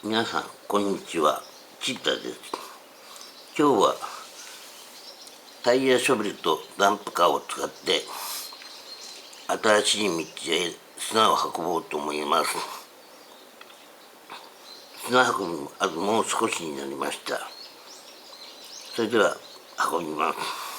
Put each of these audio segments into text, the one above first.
皆さんこんにちは、チッタです。今日はタイヤショベルとダンプカーを使って新しい道へ砂を運ぼうと思います。砂運びもあともう少しになりました。それでは運びます。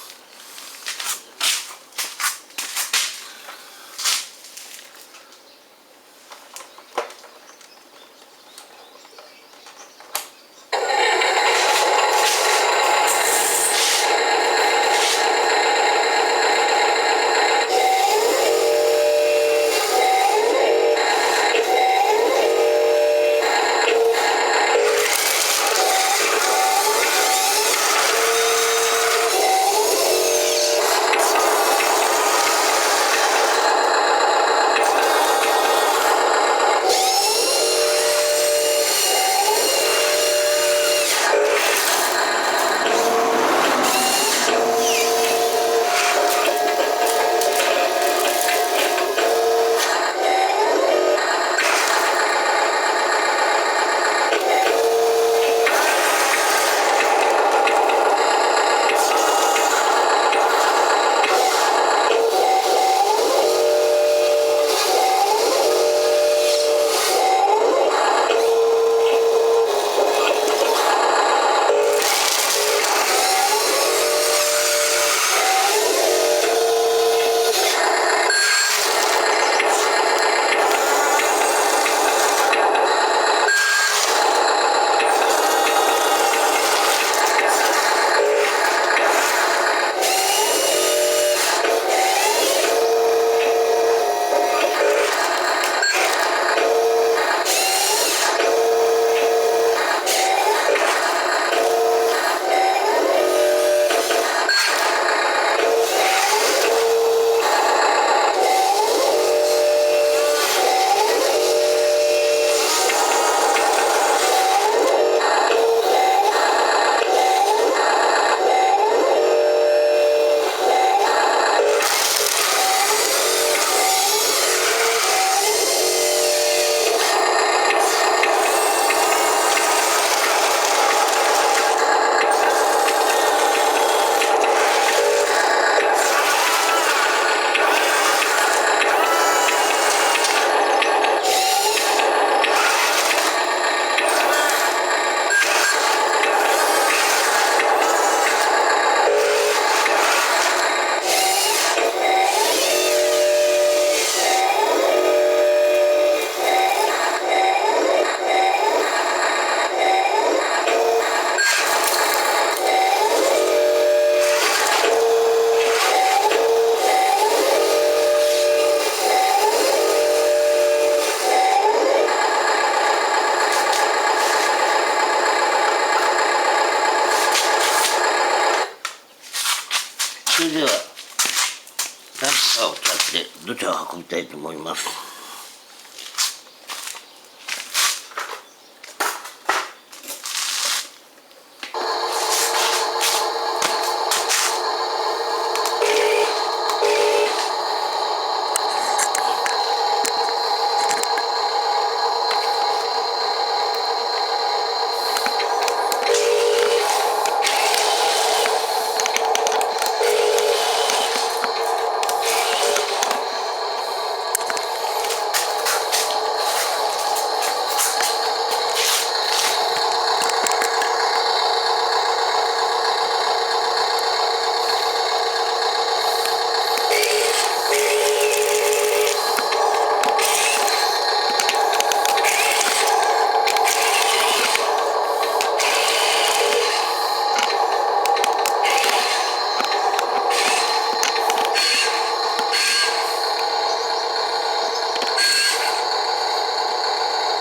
それではダンプカーを使って土砂を運びたいと思います。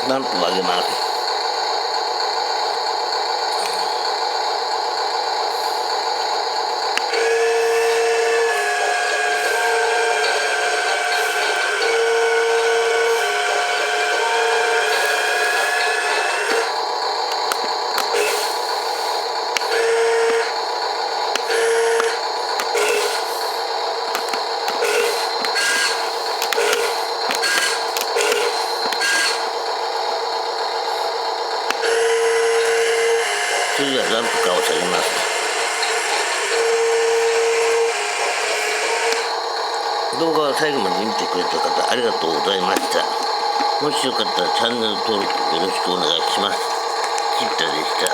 ダンプを上げます。次はダンプカーを下げます。動画を最後まで見てくれた方ありがとうございました。もしよかったらチャンネル登録よろしくお願いします。キッタでした。